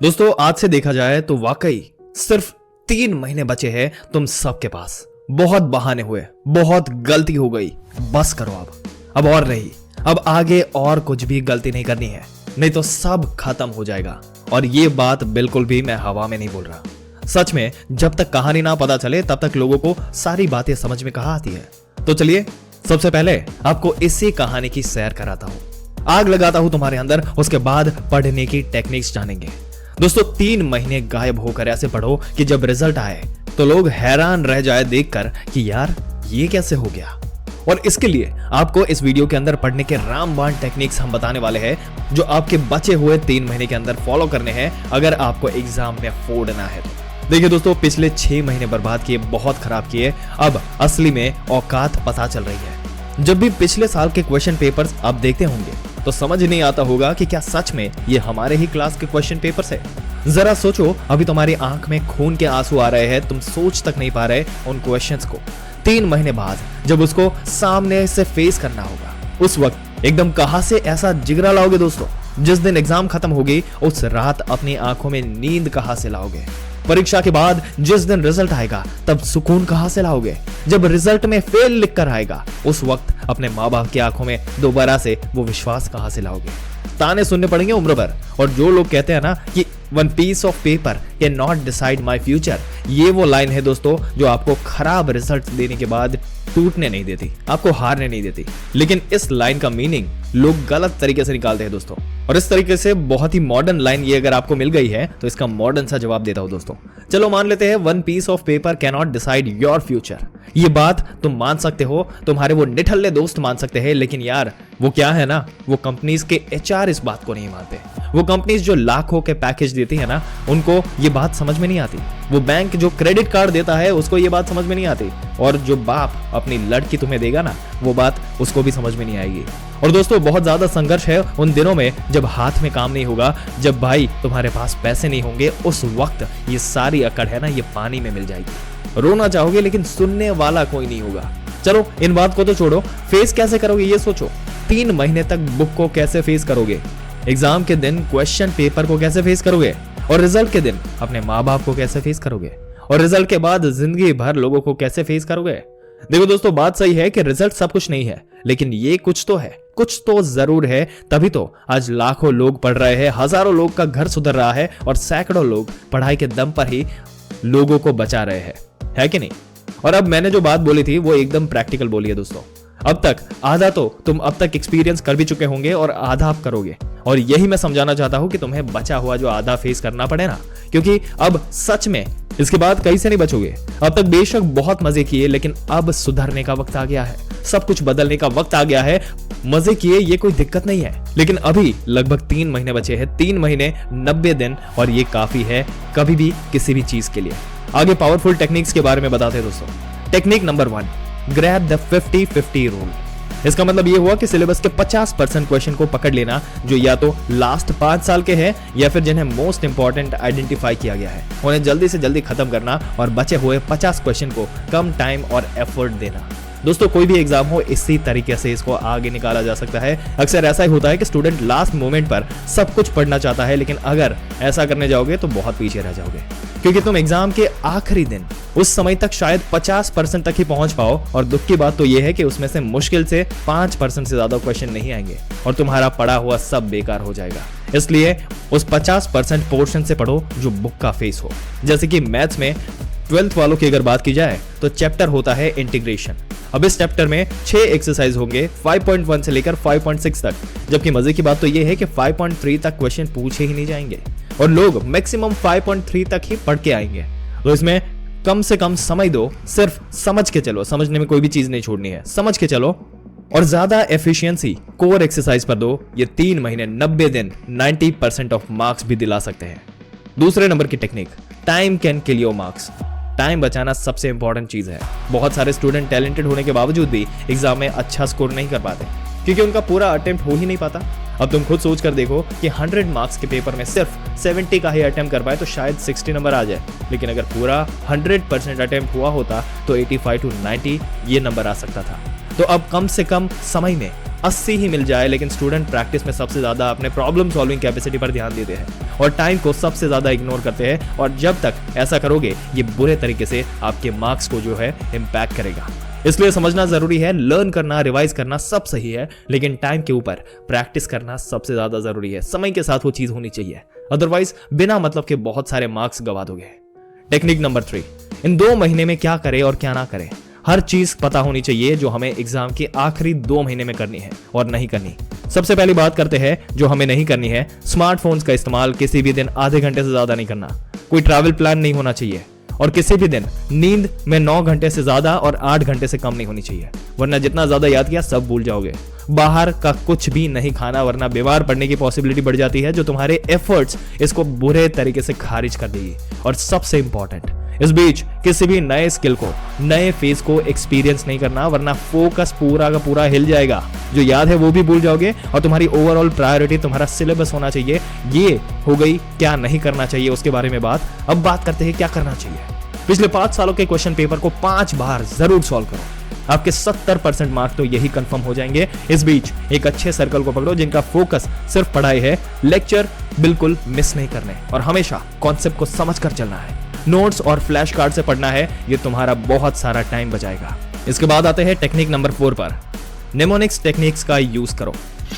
दोस्तों आज से देखा जाए तो वाकई सिर्फ 3 महीने बचे हैं तुम सबके पास। बहुत बहाने हुए, बहुत गलती हो गई, बस करो अब और नहीं, अब आगे और कुछ भी गलती नहीं करनी है, नहीं तो सब खत्म हो जाएगा। और ये बात बिल्कुल भी मैं हवा में नहीं बोल रहा। सच में जब तक कहानी ना पता चले तब तक लोगों को सारी बातें समझ में कहाँ आती है। तो चलिए सबसे पहले आपको इसी कहानी की सैर कराता हूं, आग लगाता हूं तुम्हारे अंदर, उसके बाद पढ़ने की टेक्निक्स जानेंगे। दोस्तों 3 महीने गायब होकर ऐसे पढ़ो कि जब रिजल्ट आए तो लोग हैरान रह जाए देखकर कि यार ये कैसे हो गया। और इसके लिए आपको इस वीडियो के अंदर पढ़ने के रामबाण टेक्निक्स हम बताने वाले हैं जो आपके बचे हुए 3 महीने के अंदर फॉलो करने हैं अगर आपको एग्जाम में फोड़ना है तो। देखिए दोस्तों, पिछले 6 महीने बर्बाद किए, बहुत खराब किए, अब असली में औकात पता चल रही है। जब भी पिछले साल के क्वेश्चन पेपर्स आप देखते होंगे तो समझ नहीं आता होगा कि क्या सच में ये हमारे ही क्लास के क्वेश्चन पेपर्स है। जरा सोचो, अभी तुम्हारी आंख में खून के आंसू आ रहे हैं, तुम सोच तक नहीं पा रहे उन क्वेश्चंस को। 3 महीने बाद जब उसको सामने से फेस करना होगा, उस वक्त एकदम कहां से ऐसा जिगरा लाओगे दोस्तों। जिस दिन एग्जाम खत्म होगी उस रात अपनी आंखों में नींद कहां से लाओगे। परीक्षा के बाद जिस दिन रिजल्ट आएगा तब सुकून कहां से लाओगे। जब रिजल्ट में फेल लिखकर आएगा उस वक्त अपने माँ बाप की आंखों में दोबारा से वो विश्वास कहां से लाओगे। ताने सुनने पड़ेंगे उम्र भर। और जो लोग कहते हैं ना कि one piece of paper can not decide my future, ये वो लाइन है दोस्तों जो आपको खराब रिजल्ट देने के बाद टूटने नहीं देती, आपको हारने नहीं देती। लेकिन इस लाइन का मीनिंग लोग गलत तरीके से निकालते हैं दोस्तों। और इस तरीके से बहुत ही मॉडर्न लाइन ये अगर आपको मिल गई है तो इसका मॉडर्न सा जवाब देता हूं दोस्तों। चलो मान लेते हैं one piece of paper can not decide your future. ये बात तुम मान सकते हो, तुम्हारे वो निठल्ले दोस्त मान सकते हैं, लेकिन यार वो क्या है ना, वो कंपनीज के एचआर इस बात को नहीं मानते। वो कंपनीज जो लाखों के पैकेज देती है ना, उनको ये बात समझ में नहीं आती। वो बैंक जो क्रेडिट कार्ड देता है उसको ये बात समझ में नहीं आती। और जो बाप अपनी लड़की तुम्हें देगा ना, वो बात उसको भी समझ में नहीं आएगी। और दोस्तों बहुत ज्यादा संघर्ष है उन दिनों में जब हाथ में काम नहीं होगा, जब भाई तुम्हारे पास पैसे नहीं होंगे। उस वक्त ये सारी अकड़ है ना, ये पानी में मिल जाएगी। रोना चाहोगे लेकिन सुनने वाला कोई नहीं होगा। चलो इन बात को तो छोड़ो, फेस कैसे करोगे ये सोचो। 3 महीने तक बुक को कैसे फेस करोगे, एग्जाम के दिन क्वेश्चन पेपर को कैसे फेस करोगे, और रिजल्ट के दिन अपने माँ बाप को कैसे फेस करोगे, और रिजल्ट के बाद जिंदगी भर लोगों को कैसे फेस करोगे। देखो दोस्तों, बात सही है कि रिजल्ट सब कुछ नहीं है, लेकिन ये कुछ तो है, कुछ तो जरूर है। तभी तो आज लाखों लोग पढ़ रहे हैं, हजारों लोग का घर सुधर रहा है, और सैकड़ों लोग पढ़ाई के दम पर ही लोगों को बचा रहे हैं, है कि नहीं। और अब मैंने जो बात बोली थी वो एकदम प्रैक्टिकल बोली है दोस्तों। अब तक आधा तो तुम अब तक एक्सपीरियंस कर भी चुके होंगे और आधा आप करोगे। और यही मैं समझाना चाहता हूं कि तुम्हें बचा हुआ जो आधा फेस करना पड़े ना, क्योंकि अब सच में इसके बाद कहीं से नहीं बचोगे। अब तक बेशक बहुत मजे किए, लेकिन अब सुधरने का वक्त आ गया है, सब कुछ बदलने का वक्त आ गया है। मजे किए ये कोई दिक्कत नहीं है, लेकिन अभी लगभग 3 महीने बचे हैं। 3 महीने 90 दिन, और ये काफी है कभी भी किसी भी चीज के लिए। आगे पावरफुल टेक्निक्स के बारे में बताते हैं दोस्तों। Technique number 1, grab the 50-50 rule. इसका मतलब ये हुआ कि सिलेबस के 50% क्वेश्चन को पकड़ लेना जो या तो लास्ट 5 साल के हैं या फिर जिन्हें मोस्ट इंपॉर्टेंट आइडेंटिफाई किया गया है, उन्हें जल्दी से जल्दी खत्म करना और बचे हुए 50 क्वेश्चन को कम टाइम और एफर्ट देना। दोस्तों कोई भी एग्जाम हो, इसी तरीके से इसको आगे निकाला जा सकता है। अक्सर ऐसा ही होता है कि स्टूडेंट लास्ट मोमेंट पर सब कुछ पढ़ना चाहता है, लेकिन अगर ऐसा करने जाओगे तो बहुत पीछे रह जाओगे, क्योंकि तुम एग्जाम के आखिरी दिन उस समय तक शायद 50% तक ही पहुंच पाओ। और दुख की बात तो यह है कि उसमें से मुश्किल से 5% से ज्यादा क्वेश्चन नहीं आएंगे और तुम्हारा पढ़ा हुआ सब बेकार हो जाएगा। इसलिए उस 50% पोर्शन से पढ़ो जो बुक का फेस हो। जैसे कि मैथ्स में 12th वालों की अगर बात की जाए तो चैप्टर होता है इंटीग्रेशन। अब इस चैप्टर में 6 एक्सरसाइज होंगे 5.1 से लेकर 5.6 तक, जबकि मजे की बात तो यह है कि 5.3 तक क्वेश्चन पूछे ही नहीं जाएंगे और लोग मैक्सिमम 5.3 तक ही पढ़ के आएंगे। तो इसमें कम से कम समय दो, सिर्फ समझ के चलो, समझने में कोई भी चीज नहीं छोड़नी है, समझ के चलो। और ज्यादा एफिशिएंसी कोर एक्सरसाइज पर दो। ये 3 महीने 90 दिन 90% ऑफ मार्क्स भी दिला सकते हैं। दूसरे नंबर की technique, time can kill your marks. Time बचाना सबसे इंपॉर्टेंट चीज है। बहुत सारे स्टूडेंट टैलेंटेड होने के बावजूद भी एग्जाम में अच्छा स्कोर नहीं कर पाते, क्योंकि उनका पूरा अटेम्प्ट हो ही नहीं पाता। अब तुम खुद सोच कर देखो कि 100 मार्क्स के पेपर में सिर्फ 70 का ही अटेम्प्ट कर पाए तो शायद 60 नंबर आ जाए, लेकिन अगर पूरा 100% अटेम्प्ट हुआ होता तो 85 to 90 ये नंबर आ सकता था। तो अब कम से कम समय में 80 ही मिल जाए, लेकिन स्टूडेंट प्रैक्टिस में सबसे ज्यादा अपने प्रॉब्लम सॉल्विंग कैपेसिटी पर ध्यान देते हैं और टाइम को सबसे ज्यादा इग्नोर करते हैं। और जब तक ऐसा करोगे ये बुरे तरीके से आपके मार्क्स को जो है इम्पैक्ट करेगा। इसलिए समझना जरूरी है, लर्न करना, रिवाइज करना सब सही है, लेकिन टाइम के ऊपर प्रैक्टिस करना सबसे ज्यादा जरूरी है। समय के साथ वो चीज होनी चाहिए, अदरवाइज बिना मतलब के बहुत सारे मार्क्स गवा दोगे। टेक्निक नंबर 3, इन 2 महीने में क्या करें और क्या ना करें। हर चीज पता होनी चाहिए जो हमें एग्जाम के आखिरी 2 महीने में करनी है और नहीं करनी। सबसे पहली बात करते हैं जो हमें नहीं करनी है। स्मार्टफोन्स का इस्तेमाल किसी भी दिन आधे घंटे से ज्यादा नहीं करना। कोई ट्रैवल प्लान नहीं होना चाहिए और किसी भी दिन नींद में 9 घंटे से ज्यादा और 8 घंटे से कम नहीं होनी चाहिए, वरना जितना ज्यादा याद किया सब भूल जाओगे। बाहर का कुछ भी नहीं खाना, वरना बीमार पड़ने की पॉसिबिलिटी बढ़ जाती है, जो तुम्हारे एफर्ट्स इसको बुरे तरीके से खारिज कर देगी। और सबसे इंपॉर्टेंट, इस बीच किसी भी नए स्किल को, नए फेज को एक्सपीरियंस नहीं करना, वरना फोकस पूरा का पूरा हिल जाएगा। जो याद है वो भी भूल जाओगे और तुम्हारी ओवरऑल प्रायोरिटी तुम्हारा सिलेबस होना चाहिए। ये हो गई क्या नहीं करना चाहिए उसके बारे में बात। अब बात करते हैं क्या करना चाहिए। पिछले 5 सालों के क्वेश्चन पेपर को 5 बार जरूर सॉल्व करो, आपके 70% मार्क्स तो यही कंफर्म हो जाएंगे। इस बीच एक अच्छे सर्कल को पकड़ो जिनका फोकस सिर्फ पढ़ाई है। लेक्चर बिल्कुल मिस नहीं करने और हमेशा कॉन्सेप्ट को समझ कर चलना है। नोट्स और फ्लैश कार्ड से पढ़ना है, ये तुम्हारा बहुत सारा टाइम बचाएगा। इसके बाद आते हैं टेक्निक नंबर 4 पर। निमोनिक्स टेक्निक्स का यूज करो।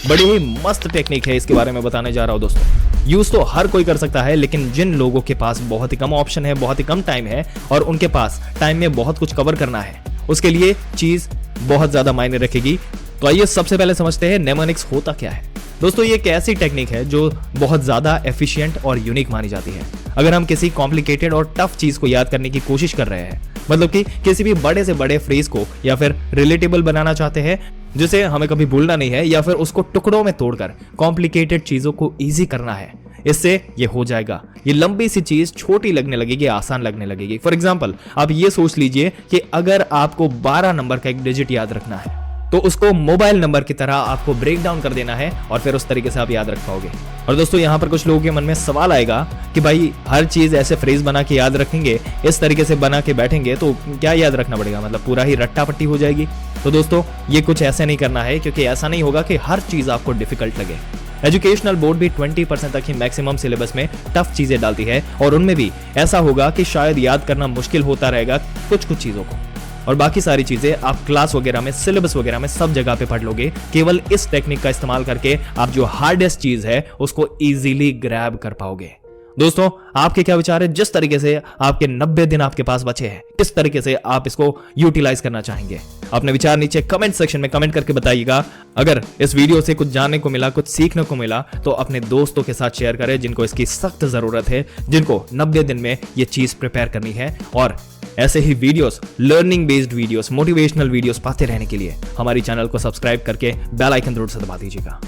बड़ी ही मस्त टेक्निक है, इसके बारे में बताने जा रहा हूं दोस्तों। यूज तो हर कोई कर सकता है, लेकिन जिन लोगों के पास बहुत ही कम ऑप्शन है, बहुत ही कम टाइम है और उनके पास टाइम में बहुत कुछ कवर करना है, उसके लिए चीज बहुत ज्यादा मायने रखेगी। तो आइए सबसे पहले समझते हैं निमोनिक्स होता क्या है। दोस्तों ये एक ऐसी टेक्निक है जो बहुत ज्यादा एफिशिएंट और यूनिक मानी जाती है। अगर हम किसी कॉम्प्लिकेटेड और टफ चीज को याद करने की कोशिश कर रहे हैं, मतलब कि किसी भी बड़े से बड़े फ्रेज को या फिर रिलेटेबल बनाना चाहते हैं जिसे हमें कभी भूलना नहीं है, या फिर उसको टुकड़ों में तोड़कर कॉम्प्लिकेटेड चीजों को इजी करना है, इससे ये हो जाएगा। ये लंबी सी चीज छोटी लगने लगेगी, आसान लगने लगेगी। फॉर एग्जाम्पल आप ये सोच लीजिए कि अगर आपको 12 नंबर का एक डिजिट याद रखना है तो उसको मोबाइल नंबर की तरह आपको ब्रेक डाउन कर देना है और फिर उस तरीके से आप याद रख पाओगे। और दोस्तों यहाँ पर कुछ लोगों के मन में सवाल आएगा कि भाई हर चीज ऐसे फ्रेज बना के याद रखेंगे, इस तरीके से बना के बैठेंगे तो क्या याद रखना पड़ेगा, मतलब पूरा ही रट्टा पट्टी हो जाएगी। तो दोस्तों ये कुछ ऐसे नहीं करना है, क्योंकि ऐसा नहीं होगा कि हर चीज आपको डिफिकल्ट लगे। एजुकेशनल बोर्ड भी 20% तक ही मैक्सिमम सिलेबस में टफ चीजें डालती है और उनमें भी ऐसा होगा कि शायद याद करना मुश्किल होता रहेगा कुछ चीजों को, और बाकी सारी चीजें आप क्लास वगैरह में, सिलेबस वगैरह में सब जगह पे पढ़ लोगे। केवल इस टेक्निक का इस्तेमाल करके आप जो हार्डेस्ट चीज है उसको इजीली ग्रैब कर पाओगे। दोस्तों आपके क्या विचार है, जिस तरीके से आपके 90 दिन आपके पास बचे हैं, किस तरीके से आप इसको यूटिलाइज करना चाहेंगे? अपने विचार नीचे कमेंट सेक्शन में कमेंट करके बताइएगा। अगर इस वीडियो से कुछ जानने को मिला, कुछ सीखने को मिला, तो अपने दोस्तों के साथ शेयर करें जिनको इसकी सख्त जरूरत है, जिनको 90 दिन में ये चीज प्रिपेयर करनी है। और ऐसे ही videos, learning based videos, motivational videos पाते रहने के लिए हमारी चैनल को सब्सक्राइब करके बेल आइकन जरूर से दबा दीजिएगा।